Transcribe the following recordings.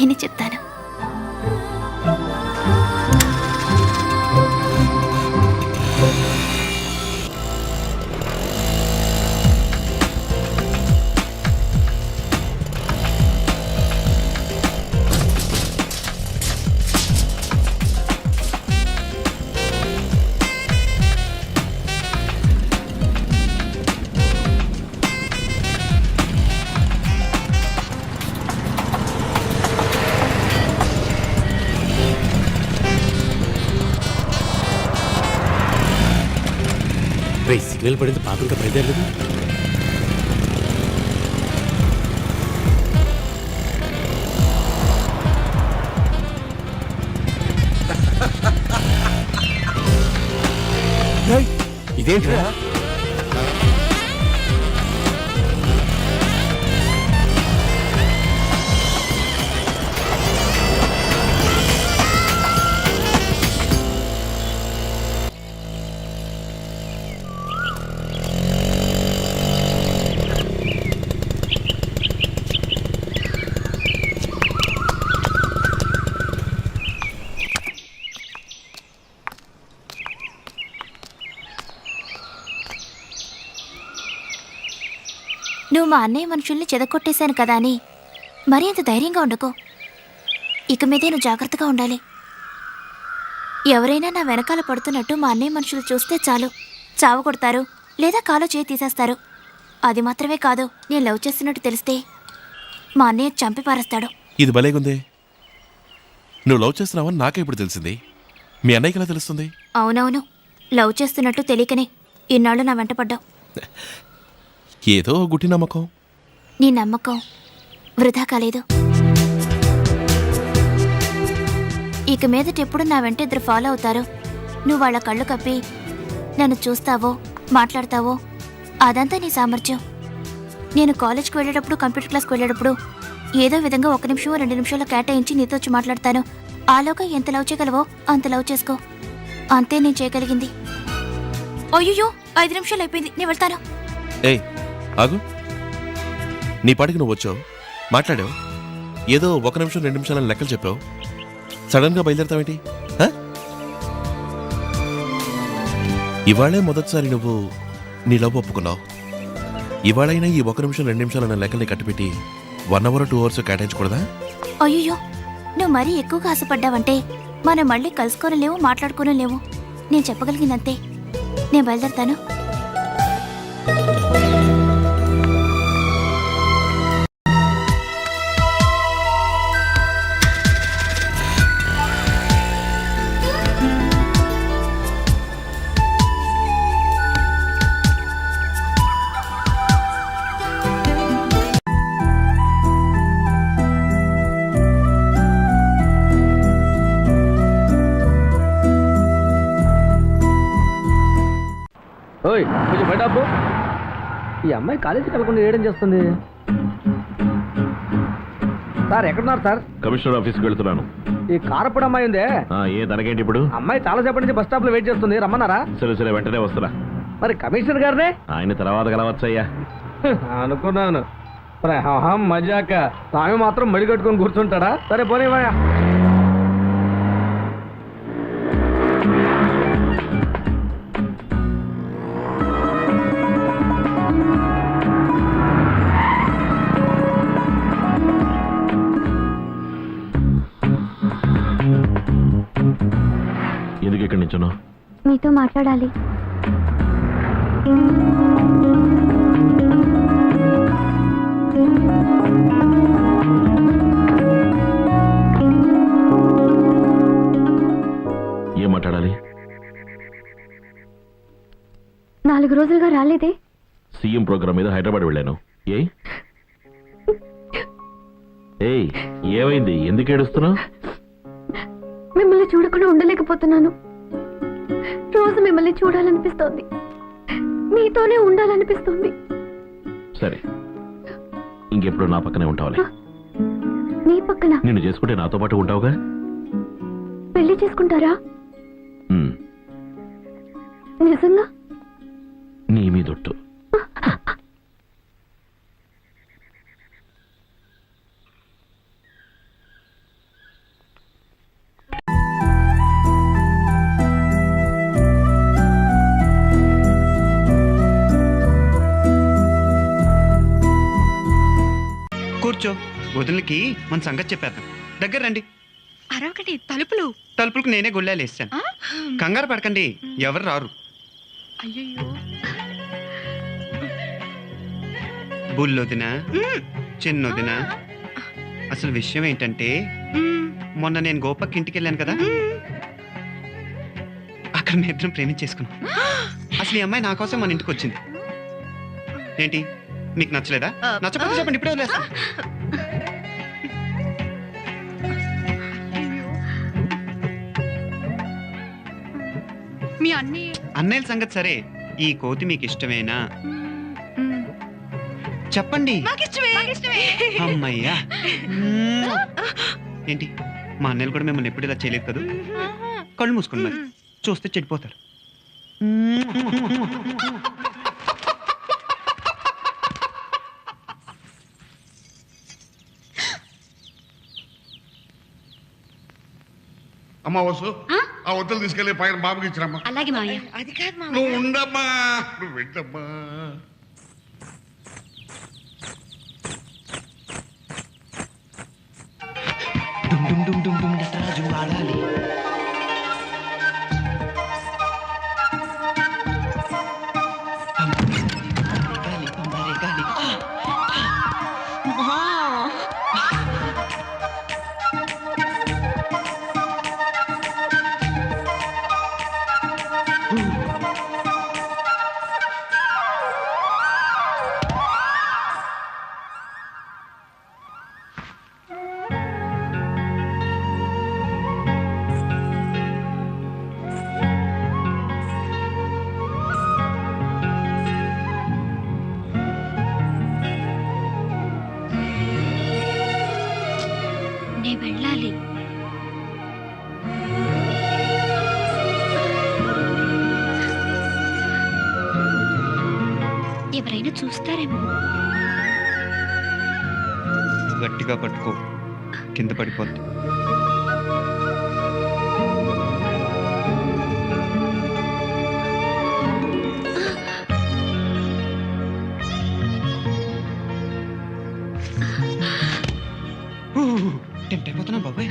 నేనే చెప్తాను. సిగ్నల్ పడింది, పాప ఇంకా బయలుదేరలేదు. ఇదేంట్రా? నువ్వు మా అన్నయ్య మనుషుల్ని చెదకొట్టేశాను కదా అని మరీ అంత ధైర్యంగా ఉండకో. ఇక మీదే నువ్వు జాగ్రత్తగా ఉండాలి. ఎవరైనా నా వెనకాల పడుతున్నట్టు మా అన్నయ్య మనుషులు చూస్తే చాలు, చావు కొడతారు లేదా కాలో చేయి తీసేస్తారు. అది మాత్రమే కాదు, నేను లవ్ చేస్తున్నట్టు తెలిస్తే మా అన్నయ్య చంపి పారేస్తాడు. ఇది భలేగుంది. నువ్వు లవ్ చేస్తున్నావని నాకే ఇప్పుడు తెలిసింది. మీ అన్నయ్యకి ఎలా తెలుస్తుంది? అవునవును, లవ్ చేస్తున్నట్టు తెలియకనే ఇన్నాళ్ళు నా వెంట పడ్డావు. ఏదో గుట్టి నమ్మకం. నీ నమ్మకం వృధా కాలేదు. ఇక మీదటెప్పుడు నా వెంట ఇద్దరు ఫాలో అవుతారు. నువ్వు వాళ్ళ కళ్ళు కప్పి నన్ను చూస్తావో మాట్లాడతావో అదంతా నీ సామర్థ్యం. నేను కాలేజ్కి వెళ్ళేటప్పుడు, కంప్యూటర్ క్లాస్కి వెళ్ళేటప్పుడు ఏదో విధంగా 1 నిమిషం 2 నిమిషాలు కేటాయించి నీతో వచ్చి మాట్లాడతాను. ఆలోగా ఎంత లవ్ చేయగలవో అంత లవ్ చేసుకో. అంతే నేను చేయగలిగింది. అయ్యో 5 నిమిషాలు అయిపోయింది, నేను వెళ్తాను. ఏయ్ ఆగు. నీ పాటికి నువ్వు వచ్చావు, మాట్లాడావు, ఏదో 1 నిమిషం 2 నిమిషాలని లెక్కలు చెప్పావు. సడన్గా బయలుదేరతావేంటి? ఇవాళే మొదటిసారి నువ్వు నీ లవ్ ఒప్పుకున్నావు. ఇవాళైనా ఈ 1 నిమిషం 2 నిమిషాలన్న లెక్కల్ని కట్టిపెట్టి 1 అవర్ 2 అవర్స్ కేటాయించకూడదా? అయ్యో నువ్వు మరీ ఎక్కువగా ఆశపడ్డావంటే మనం మళ్ళీ కలుసుకోనలేవు, మాట్లాడుకోనలేవు. నేను చెప్పగలిగిందంతే. నేను బయలుదేరతాను. ఓయ్ కొంచెం బయట అబ్బు. ఈ అమ్మాయి కాలేజీకి వెళ్ళకుండా ఏడం చేస్తుంది. సార్ ఎక్కడున్నారు సార్? కమిషనర్ ఆఫీస్కి వెళ్తున్నాను. ఈ కారప్పుడు అమ్మాయి ఉందే, ఏ తనకేంటి ఇప్పుడు? అమ్మాయి చాలా సేపటి నుంచి బస్ స్టాప్ లో వెయిట్ చేస్తుంది, రమ్మన్నారా? సరే వెంటనే వస్తున్నా. మరి కమిషనర్ గారినే ఆయన తర్వాత కలవచ్చయ్యా. అనుకున్నాను. మజాక స్వామి మాత్రం మడి కట్టుకొని కూర్చుంటాడా? సరే పోనీవయ్యా. ఎందుకు ఇక్కడి నుంచున్నా? మీతో మాట్లాడాలి. ఏం మాట్లాడాలి? 4 రోజులుగా రాలేదే? సీఎం ప్రోగ్రామ్ మీద హైదరాబాద్ వెళ్ళాను. ఏయ్ ఏమైంది? ఎందుకు ఏడుస్తున్నావు? మిమ్మల్ని చూడకుండా ఉండలేకపోతున్నాను. రోజు మిమ్మల్ని చూడాలనిపిస్తోంది, మీతోనే ఉండాలనిపిస్తుంది. సరే ఇంకెప్పుడు నా పక్కనే ఉంటావులే. నీ పక్కన? నిన్ను చేసుకుంటే నాతో పాటు ఉంటావుగా. పెళ్లి చేసుకుంటారా? నిజంగా? నీ మీదొట్టు. కూర్చో, వదిలికి మన సంగతి చెప్పేద్దాం. దగ్గర రండి. అరవకండి, తలుపులు. తలుపులకు నేనే గుళ్ళాలు వేస్తాను. కంగారు పడకండి, ఎవరు రారు. అయ్యయ్యో. బుల్లొదిన, చిన్నొదిన, అసలు విషయం ఏంటంటే మొన్న నేను గోపక్ ఇంటికి వెళ్ళాను కదా, అక్కడ మీ ఇద్దరం ప్రేమించేసుకున్నాం. అసలు ఈ అమ్మాయి నా కోసం మన ఇంటికి వచ్చింది. ఏంటి, మీకు నచ్చలేదా? నచ్చకపోతే చెప్పండి, ఇప్పుడే వదిలేస్తా. మీ అన్ని అన్నయ్యల సంగతి సరే, ఈ కోతి మీకు ఇష్టమేనా? చెప్పండి. అమ్మయ్యా. ఏంటి, మా అన్నయ్యలు కూడా మిమ్మల్ని ఎప్పుడు ఇలా చేయలేదు కదా? కళ్ళు మూసుకోండి, మరి చూస్తే చెడిపోతారు. అమ్మా వసు, ఆ వద్దలు తీసుకెళ్ళి పైన బాబుకి ఇచ్చిరమ్మా. అలాగే మావయ్య. అది కాదు నువ్వు ఉండమ్మా, నువ్వు వెళ్ళమ్మా. డుమ్ డుమ్ డుమ్ డుమ్ డుమ్ నటరాజు ఆడాలి. గాలి, పంబారే గాలి. నే వెళ్ళాలి. ఎవరైనా చూస్తారేమో. గట్టిగా పట్టుకో, కింద పడిపోద్ది. టెంప్ట్ అయిపోతున్నా బాబాయ్.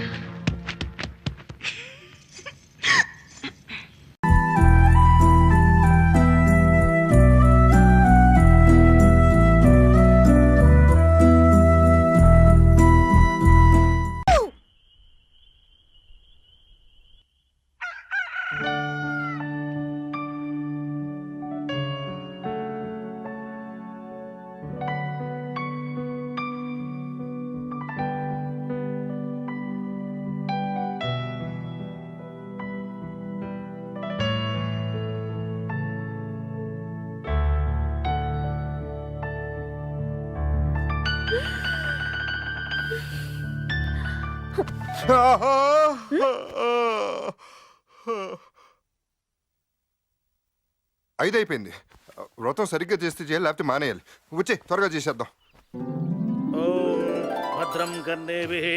అయిపోయింది. వ్రతం సరిగ్గా చేస్తే చేయాలి, లేకపోతే మానేయాలి. వచ్చే త్వరగా చేసేద్దాం. భద్రం కర్ణేభిః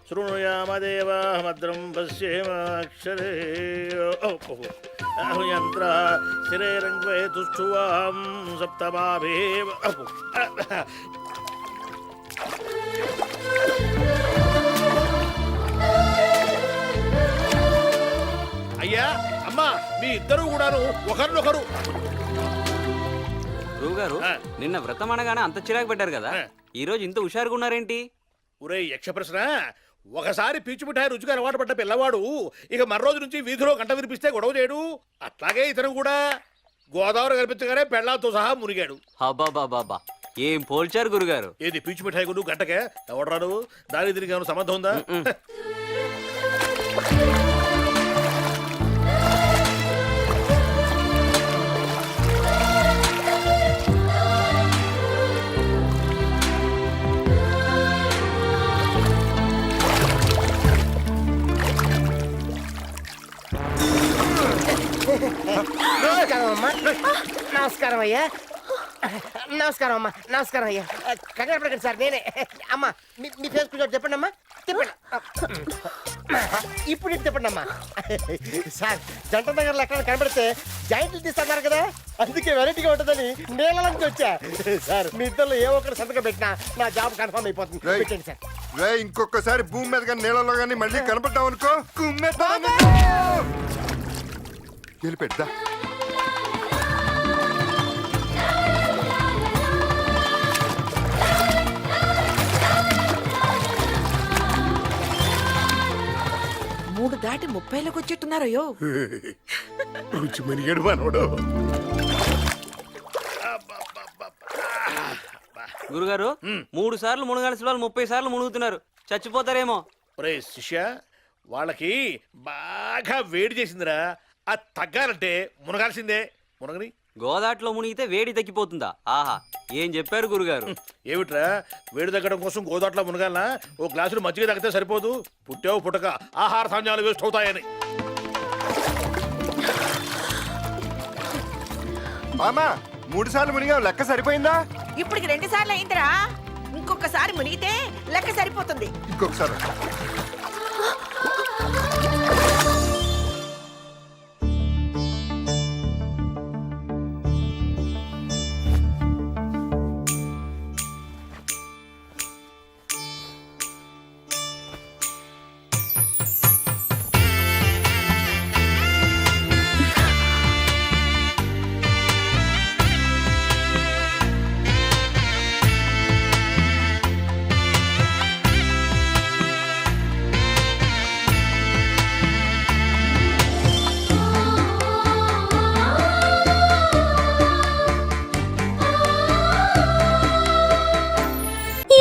శృణుయామదేవా భద్రం పశ్యేమాక్షరే యంత్ర స్థిరేరంగ్వే తుష్ఠువాం సప్తమాభిః. అయ్యా అమ్మా, మీ ఇద్దరు కూడాను ఒకరినొకరు. గురువుగారు, నిన్న వ్రతం అనగానే అంత చిరాకు పెట్టారు కదా, ఈ రోజు ఇంత హుషారుగా ఉన్నారేంటి? ఒరే యక్ష ప్రశ్న, ఒకసారి పీచు మిఠాయి రుచిగా అలవాటు పడ్డ పిల్లవాడు ఇక మరో రోజు నుంచి వీధిలో గంట వినిపిస్తే గొడవ చేయడు. అట్లాగే ఇతను కూడా గోదావరి కనిపించగానే పెళ్ళాంతో సహా మునిగాడు. అబ్బాబాబా, ఏం పోల్చారు గురుగారు. ఏది పీచు మిఠాయి గురు గంటకే ఎవడరాడు? దాని తిరిగి ఏమైనా సంబంధం ఉందా? నమస్కారం అయ్యా. నమస్కారం అమ్మా. నమస్కారం అయ్యా. కంగారు పడకండి సార్, నేనే. అమ్మా మీ ఫేస్ కొంచెం చెప్పండి అమ్మా, చెప్పండి. ఇప్పుడు ఇటు తిప్పండి అమ్మా. సార్ జంట నగర్లో ఎక్కడ కనబడితే జాయింట్లు తీస్తున్నారు కదా, అందుకే వెరైటీగా ఉంటుందని నీళ్ళ నుంచి వచ్చా. సార్ మీ ఇద్దరు ఏ ఒక్కరు సంతకం పెట్టినా నా జాబ్ కన్ఫర్మ్ అయిపోతుంది. రేయ్. పెట్టండి సార్. రే ఇంకొకసారి భూమి మీద కానీ నీళ్ళలో కానీ మళ్ళీ కనపడ్డావు అనుకో వెళ్ళి పెద్దా. మూడు దాటి 30లోకి వచ్చేట్టున్నారయ్యో. రుచి మరిగాడు మనోడు. గురుగారు 3 సార్లు మునగాల్సిన వాళ్ళు 30 సార్లు మునుగుతున్నారు, చచ్చిపోతారేమో. ఒరే శిష్య, వాళ్ళకి బాగా వేడి చేసిందిరా. అది తగ్గాలంటే మునగాల్సిందే. మునగని గోదాట్లో మునిగితే వేడి తగ్గిపోతుందా? ఆహా, ఏం చెప్పారు గురుగారు. ఏమిట్రా, వేడి తగ్గడం కోసం గోదాట్లో మునగాలనా? ఓ గ్లాసులు మజ్జిగ తగ్గితే సరిపోదు. పుట్టావు పుట్టక ఆహార ధాన్యాలు వేస్ట్ అవుతాయని. మామా 3 సార్లు మునిగావు, లెక్క సరిపోయిందా? ఇప్పటికి 2 సార్లు అయిందిరా, ఇంకొకసారి మునిగితే లెక్క సరిపోతుంది. ఇంకొకసారి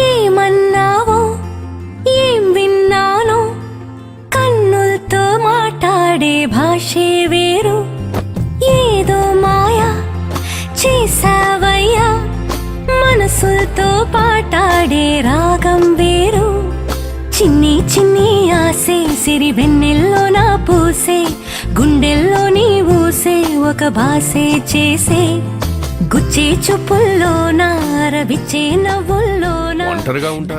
ఏమన్నావో ఏం విన్నానో, కన్నులతో మాట్లాడే భాషే వేరు. ఏదో మాయా చేసావయ్యా, మనసులతో పాటాడే రాగం వేరు. చిన్ని చిన్ని ఆసే సిరి వెన్నెల్లో నా పూసే, గుండెల్లో నీ ఊసే ఒక భాసే చేసే. గుచ్చే చూపుల్లోనా, రవిచ్చే నవ్వుల్లోనా ఒంటరిగా ఉంటా